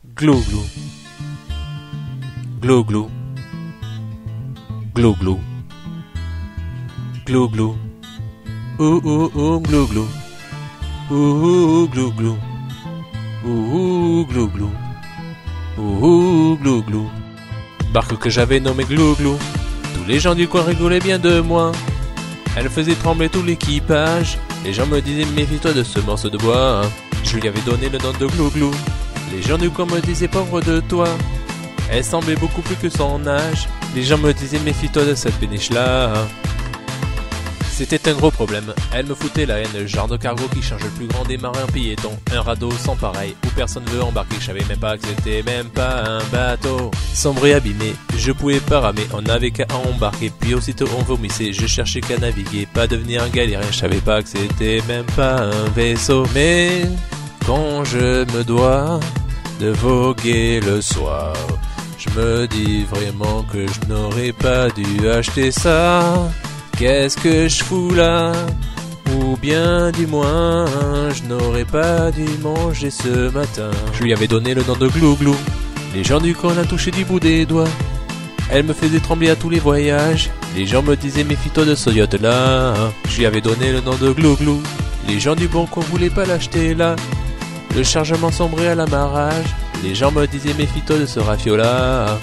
Glou glou. Glou glou. Glou glou. Glou glou. Glou glou. Glou glou. Glou glou. Glou glou. Barque que j'avais nommée Glou glou. Tous les gens du coin rigolaient bien de moi. Elle faisait trembler tout l'équipage. Les gens me disaient méfie-toi de ce morceau de bois. Je lui avais donné le nom de Glou glou. Les gens du coin me disaient pauvre de toi. Elle semblait beaucoup plus que son âge. Les gens me disaient méfie-toi de cette péniche-là. C'était un gros problème, elle me foutait la haine, le genre de cargo qui change le plus grand des marins piétons. Un radeau sans pareil, où personne veut embarquer, je savais même pas que c'était même pas un bateau. Sombre et abîmé, je pouvais pas ramer, on avait qu'à embarquer, puis aussitôt on vomissait, je cherchais qu'à naviguer, pas devenir un galérien, je savais pas que c'était même pas un vaisseau. Mais quand je me dois de voguer le soir, je me dis vraiment que je n'aurais pas dû acheter ça. Qu'est-ce que je fous là? Ou bien du moins, je n'aurais pas dû manger ce matin. Je lui avais donné le nom de Glou glou. Les gens du coin la touchaient du bout des doigts. Elle me faisait trembler à tous les voyages. Les gens me disaient méfie-toi de ce yacht là. Je lui avais donné le nom de Glou glou. Les gens du bon coin voulaient pas l'acheter là. Le chargement sombrait à l'amarrage. Les gens me disaient méfie-toi de ce rafio-là.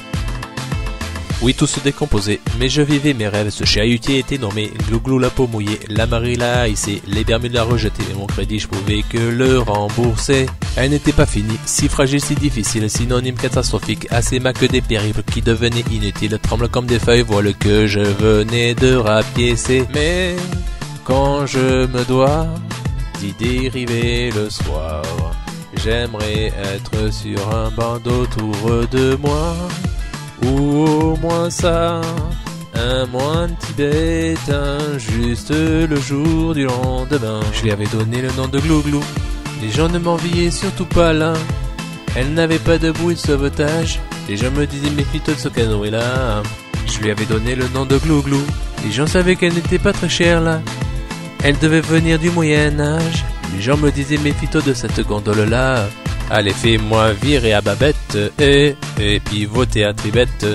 Oui, tout se décomposait, mais je vivais mes rêves. Ce chahutier était nommé Glou glou, la peau mouillée, la Marie l'a haïssé, les Bermudes l'a rejeté, mon crédit je pouvais que le rembourser. Elle n'était pas finie, si fragile, si difficile, synonyme catastrophique, assez ma que des périples qui devenaient inutiles, tremble comme des feuilles, voilà que je venais de rapiécer. Mais quand je me dois d'y dériver le soir, j'aimerais être sur un bandeau autour de moi. Ou au moins ça, un moine tibétain, juste le jour du lendemain. Je lui avais donné le nom de Glou glou. Les gens ne m'enviaient surtout pas là. Elle n'avait pas de bouée de sauvetage. Les gens me disaient méfie-toi de ce canoë là. Je lui avais donné le nom de Glou glou. Les gens savaient qu'elle n'était pas très chère là. Elle devait venir du Moyen-Âge. Les gens me disaient méfie-toi de cette gondole là. Allez, fais-moi virer à babette, et puis voter à tribette,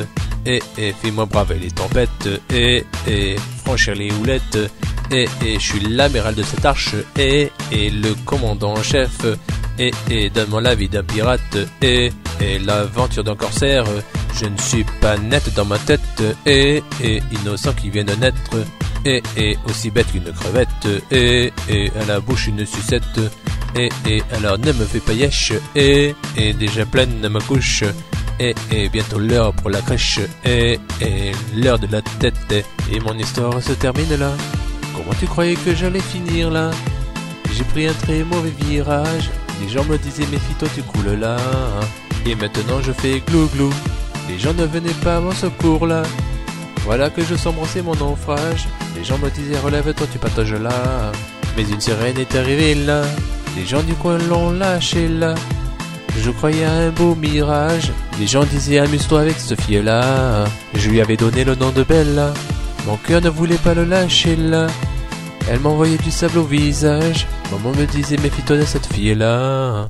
et fais-moi braver les tempêtes, et franchir les houlettes, et je suis l'amiral de cette arche, et le commandant en chef, et donne-moi la vie d'un pirate, et l'aventure d'un corsaire. Je ne suis pas net dans ma tête, et innocent qui vient de naître, et aussi bête qu'une crevette, et à la bouche une sucette. Et alors ne me fais pas yesh, et déjà pleine de ma couche, et bientôt l'heure pour la crèche, et l'heure de la tête, et mon histoire se termine là. Comment tu croyais que j'allais finir là? J'ai pris un très mauvais virage, les gens me disaient méfie-toi tu coules là, et maintenant je fais glou glou, les gens ne venaient pas à mon secours là. Voilà que je sombre, c'est mon naufrage, les gens me disaient relève-toi tu patauges là, mais une sirène est arrivée là. Les gens du coin l'ont lâché là. Je croyais à un beau mirage. Les gens disaient amuse-toi avec cette fille-là. Je lui avais donné le nom de Bella. Mon cœur ne voulait pas le lâcher là. Elle m'envoyait du sable au visage. Maman me disait méfie-toi de cette fille-là.